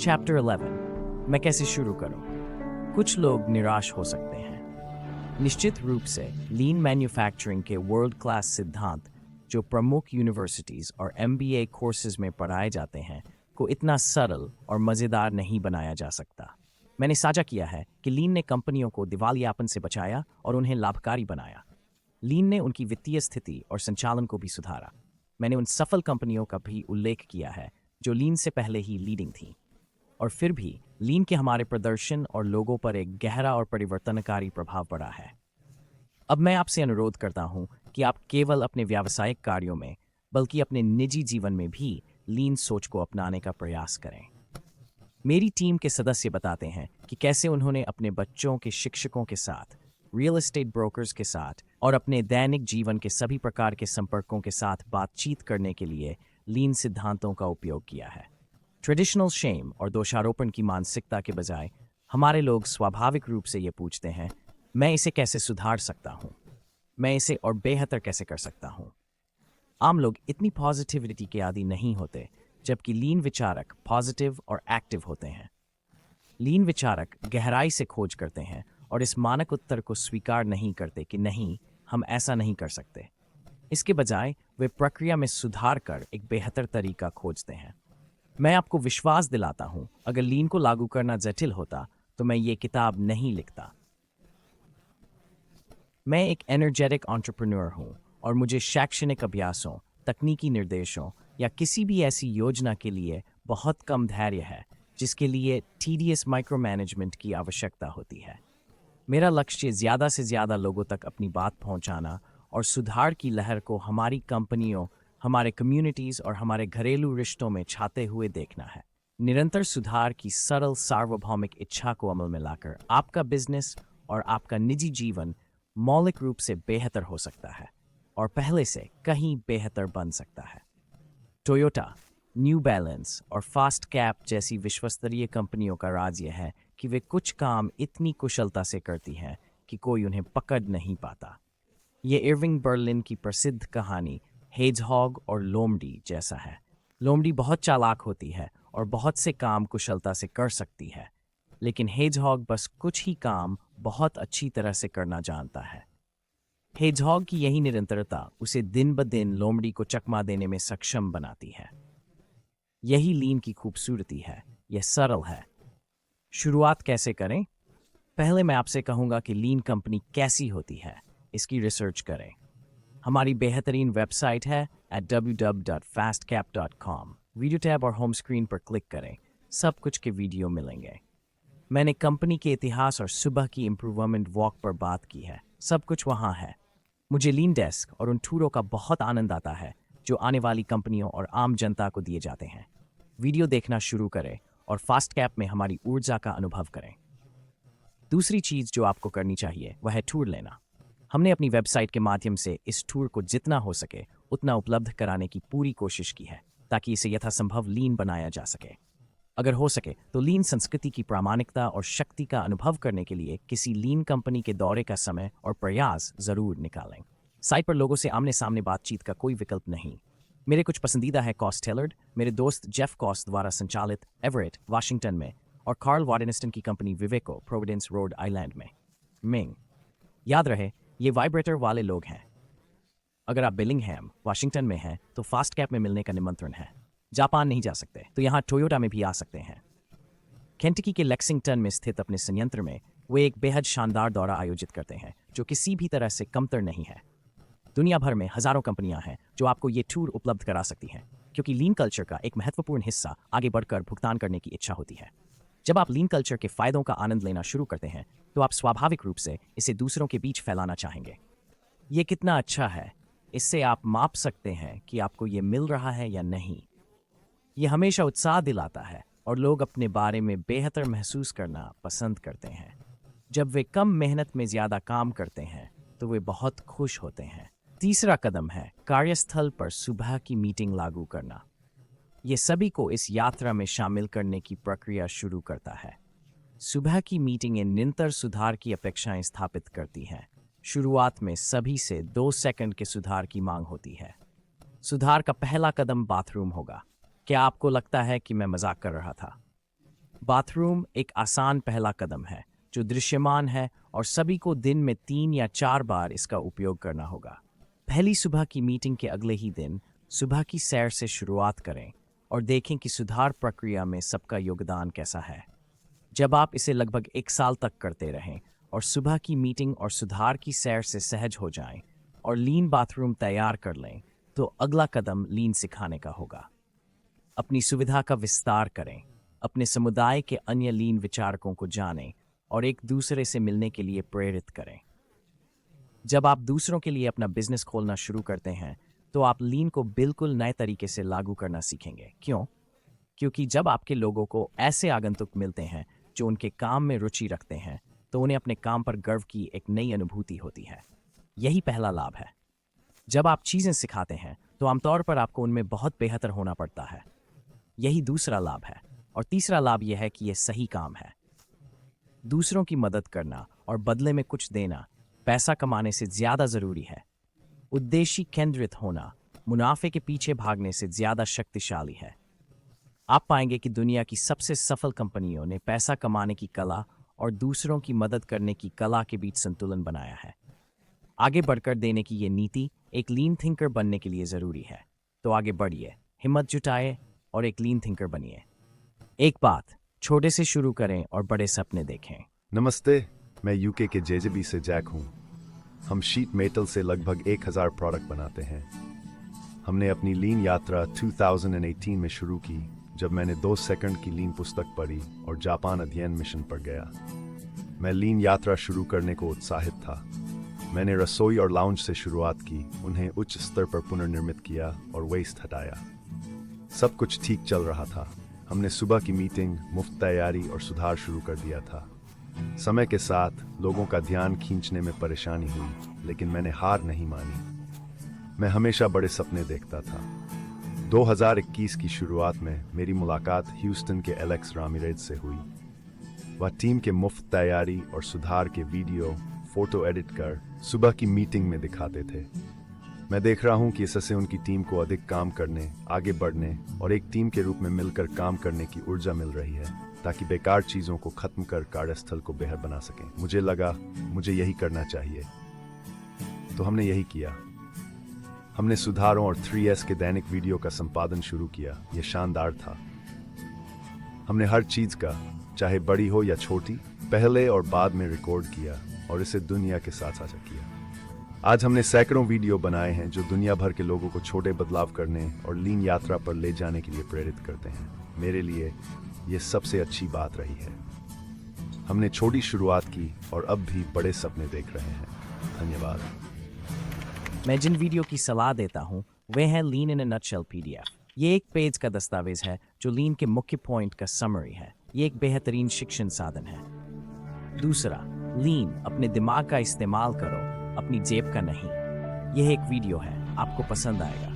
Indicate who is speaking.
Speaker 1: Chapter 11 मैं कैसे शुरू करूं? कुछ लोग निराश हो सकते हैं। निश्चित रूप से लीन मैन्युफैक्चरिंग के वर्ल्ड क्लास सिद्धांत जो प्रमुख यूनिवर्सिटीज़ और MBA कोर्सेज में पढ़ाए जाते हैं को इतना सरल और मज़ेदार नहीं बनाया जा सकता। मैंने साझा किया है कि लीन ने कंपनियों को दिवालियापन से बचाया और उन्हें लाभकारी बनाया। लीन ने उनकी वित्तीय स्थिति और संचालन को भी सुधारा। मैंने उन सफल कंपनियों का भी उल्लेख किया है जो लीन से पहले ही लीडिंग थीं। और फिर भी लीन के हमारे प्रदर्शन और लोगों पर एक गहरा और परिवर्तनकारी प्रभाव पड़ा है। अब मैं आपसे अनुरोध करता हूं कि आप केवल अपने व्यावसायिक कार्यों में बल्कि अपने निजी जीवन में भी लीन सोच को अपनाने का प्रयास करें। मेरी टीम के सदस्य बताते हैं कि कैसे उन्होंने अपने बच्चों के शिक्षकों के साथ, रियल एस्टेट ब्रोकर्स के साथ और अपने दैनिक जीवन के सभी प्रकार के संपर्कों के साथ बातचीत करने के लिए लीन सिद्धांतों का उपयोग किया है। ट्रेडिशनल शेम और दोषारोपण की मानसिकता के बजाय हमारे लोग स्वाभाविक रूप से ये पूछते हैं, मैं इसे कैसे सुधार सकता हूँ, मैं इसे और बेहतर कैसे कर सकता हूँ। आम लोग इतनी पॉजिटिविटी के आदी नहीं होते, जबकि लीन विचारक पॉजिटिव और एक्टिव होते हैं। लीन विचारक गहराई से खोज करते हैं और इस मानक उत्तर को स्वीकार नहीं करते कि नहीं, हम ऐसा नहीं कर सकते। इसके बजाय वे प्रक्रिया में सुधार कर एक बेहतर तरीका खोजते हैं। मैं आपको विश्वास दिलाता हूं, अगर लीन को लागू करना जटिल होता तो मैं ये किताब नहीं लिखता। मैं एक एनर्जेटिक एंटरप्रेन्योर हूं और मुझे शैक्षणिक अभ्यासों, तकनीकी निर्देशों या किसी भी ऐसी योजना के लिए बहुत कम धैर्य है जिसके लिए टीडियस माइक्रो मैनेजमेंट की आवश्यकता होती है। मेरा लक्ष्य ज़्यादा से ज़्यादा लोगों तक अपनी बात पहुंचाना और सुधार की लहर को हमारी कंपनियों, हमारे कम्युनिटीज़ और हमारे घरेलू रिश्तों में छाते हुए देखना है। निरंतर सुधार की सरल सार्वभौमिक इच्छा को अमल में लाकर आपका बिजनेस और आपका निजी जीवन मौलिक रूप से बेहतर हो सकता है और पहले से कहीं बेहतर बन सकता है। टोयोटा, न्यू बैलेंस और फास्ट कैप जैसी विश्वस्तरीय कंपनियों का राज यह है कि वे कुछ काम इतनी कुशलता से करती हैं कि कोई उन्हें पकड़ नहीं पाता। ये इरविंग बर्लिन की प्रसिद्ध कहानी हेजहॉग और लोमड़ी जैसा है। लोमड़ी बहुत चालाक होती है और बहुत से काम कुशलता से कर सकती है, लेकिन हेजहॉग बस कुछ ही काम बहुत अच्छी तरह से करना जानता है। हेजहॉग की यही निरंतरता उसे दिन ब दिन लोमड़ी को चकमा देने में सक्षम बनाती है। यही लीन की खूबसूरती है, यह सरल है। शुरुआत कैसे करें? पहले मैं आपसे कहूंगा कि लीन कंपनी कैसी होती है, इसकी रिसर्च करें। हमारी बेहतरीन वेबसाइट है www.fastcap.com। वीडियो टैब और होम स्क्रीन पर क्लिक करें, सब कुछ के वीडियो मिलेंगे। मैंने कंपनी के इतिहास और सुबह की इम्प्रूवमेंट वॉक पर बात की है, सब कुछ वहाँ है। मुझे लीन डेस्क और उन टूरों का बहुत आनंद आता है जो आने वाली कंपनियों और आम जनता को दिए जाते हैं। वीडियो देखना शुरू करें और फास्ट कैप में हमारी ऊर्जा का अनुभव करें। दूसरी चीज़ जो आपको करनी चाहिए वह है टूर लेना। हमने अपनी वेबसाइट के माध्यम से इस टूर को जितना हो सके उतना उपलब्ध कराने की पूरी कोशिश की है ताकि इसे यथासंभव लीन बनाया जा सके। अगर हो सके तो लीन संस्कृति की प्रामाणिकता और शक्ति का अनुभव करने के लिए किसी लीन कंपनी के दौरे का समय और प्रयास जरूर निकालें। साइट पर लोगों से आमने सामने बातचीत का कोई विकल्प नहीं। मेरे कुछ पसंदीदा है कॉस्ट टेलर्ड, मेरे दोस्त जेफ कॉस्ट द्वारा संचालित एवरेट वाशिंगटन में, और कार्ल वार्डनिस्टन की कंपनी विवेको प्रोविडेंस रोड आइलैंड में। मिंग, याद रहे ये वाइब्रेटर वाले लोग हैं। अगर आप बिलिंगहैम वाशिंगटन में हैं तो फास्ट कैप में मिलने का निमंत्रण है। जापान नहीं जा सकते तो यहाँ टोयोटा में भी आ सकते हैं। केंटकी के लेक्सिंगटन में स्थित अपने संयंत्र में वे एक बेहद शानदार दौरा आयोजित करते हैं जो किसी भी तरह से कमतर नहीं है। दुनिया भर में हजारों कंपनियां हैं जो आपको ये टूर उपलब्ध करा सकती हैं, क्योंकि लीन कल्चर का एक महत्वपूर्ण हिस्सा आगे बढ़कर भुगतान करने की इच्छा होती है। जब आप लीन कल्चर के फायदों का आनंद लेना शुरू करते हैं तो आप स्वाभाविक रूप से इसे दूसरों के बीच फैलाना चाहेंगे। ये कितना अच्छा है, इससे आप माप सकते हैं कि आपको ये मिल रहा है या नहीं। ये हमेशा उत्साह दिलाता है और लोग अपने बारे में बेहतर महसूस करना पसंद करते हैं। जब वे कम मेहनत में ज़्यादा काम करते हैं तो वे बहुत खुश होते हैं। तीसरा कदम है कार्यस्थल पर सुबह की मीटिंग लागू करना। ये सभी को इस यात्रा में शामिल करने की प्रक्रिया शुरू करता है। सुबह की मीटिंगें निरंतर सुधार की अपेक्षाएं स्थापित करती हैं। शुरुआत में सभी से 2 सेकंड के सुधार की मांग होती है। सुधार का पहला कदम बाथरूम होगा। क्या आपको लगता है कि मैं मजाक कर रहा था? बाथरूम एक आसान पहला कदम है जो दृश्यमान है और सभी को दिन में 3 या 4 बार इसका उपयोग करना होगा। पहली सुबह की मीटिंग के अगले ही दिन सुबह की सैर से शुरुआत करें और देखें कि सुधार प्रक्रिया में सबका योगदान कैसा है। जब आप इसे लगभग 1 साल तक करते रहें और सुबह की मीटिंग और सुधार की सैर से सहज हो जाएं और लीन बाथरूम तैयार कर लें, तो अगला कदम लीन सिखाने का होगा। अपनी सुविधा का विस्तार करें, अपने समुदाय के अन्य लीन विचारकों को जानें और एक दूसरे से मिलने के लिए प्रेरित करें। जब आप दूसरों के लिए अपना बिजनेस खोलना शुरू करते हैं, तो आप लीन को बिल्कुल नए तरीके से लागू करना सीखेंगे। क्यों? क्योंकि जब आपके लोगों को ऐसे आगंतुक मिलते हैं जो उनके काम में रुचि रखते हैं, तो उन्हें अपने काम पर गर्व की एक नई अनुभूति होती है। यही पहला लाभ है। जब आप चीज़ें सिखाते हैं, तो आमतौर पर आपको उनमें बहुत बेहतर होना पड़ता है। यही दूसरा लाभ है। और तीसरा लाभ यह है कि यह सही काम है। दूसरों की मदद करना और बदले में कुछ देना पैसा कमाने से ज़्यादा ज़रूरी है। उद्देश्य केंद्रित होना मुनाफे के पीछे भागने से ज़्यादा शक्तिशाली है। आप पाएंगे कि दुनिया की सबसे सफल कंपनियों ने पैसा कमाने की कला और दूसरों की मदद करने की कला के बीच संतुलन बनाया है। आगे बढ़कर देने की ये नीति एक लीन थिंकर बनने के लिए ज़रूरी है। तो आगे बढ़िए, हिम्मत जुटाए और एक लीन थिंकर बनिए। एक बात, छोटे से शुरू करें और बड़े सपने देखें।
Speaker 2: नमस्ते, मैं यूके के जेजेबी से जैक हूँ। हम शीट मेटल से लगभग 1000 प्रोडक्ट बनाते हैं। हमने अपनी लीन यात्रा 2018 में शुरू की, जब मैंने 2 सेकंड की लीन पुस्तक पढ़ी और जापान अध्ययन मिशन पर गया। मैं लीन यात्रा शुरू करने को उत्साहित था। मैंने रसोई और लाउंज से शुरुआत की, उन्हें उच्च स्तर पर पुनर्निर्मित किया और वेस्ट हटाया। सब कुछ ठीक चल रहा था। हमने सुबह की मीटिंग, मुफ्त तैयारी और सुधार शुरू कर दिया था। समय के साथ लोगों का ध्यान खींचने में परेशानी हुई, लेकिन मैंने हार नहीं मानी। मैं हमेशा बड़े सपने देखता था। 2021 की शुरुआत में मेरी मुलाकात ह्यूस्टन के एलेक्स रामिरेज से हुई। वह टीम के मुफ्त तैयारी और सुधार के वीडियो, फोटो एडिट कर सुबह की मीटिंग में दिखाते थे। मैं देख रहा हूं कि इससे उनकी टीम को अधिक काम करने, आगे बढ़ने और एक टीम के रूप में मिलकर काम करने की ऊर्जा मिल रही है, ताकि बेकार चीज़ों को खत्म कर कार्यस्थल को बेहतर बना सकें। मुझे लगा मुझे यही करना चाहिए, तो हमने यही किया। हमने सुधारों और 3S के दैनिक वीडियो का संपादन शुरू किया। यह शानदार था। हमने हर चीज़ का, चाहे बड़ी हो या छोटी, पहले और बाद में रिकॉर्ड किया और इसे दुनिया के साथ साझा किया। आज हमने सैकड़ों वीडियो बनाए हैं जो दुनिया भर के लोगों को छोटे बदलाव करने और लीन यात्रा पर ले जाने के लिए प्रेरित करते हैं। मेरे लिए ये सबसे अच्छी बात रही है। हमने छोटी शुरुआत की और अब भी बड़े सपने देख रहे हैं। धन्यवाद।
Speaker 1: मैं जिन वीडियो की सलाह देता हूँ वे हैं लीन इन ए नटशेल PDF। ये एक पेज का दस्तावेज है जो लीन के मुख्य पॉइंट का समरी है। ये एक बेहतरीन शिक्षण साधन है। दूसरा, लीन अपने दिमाग का इस्तेमाल करो, अपनी जेब का नहीं। यह एक वीडियो है, आपको पसंद आएगा।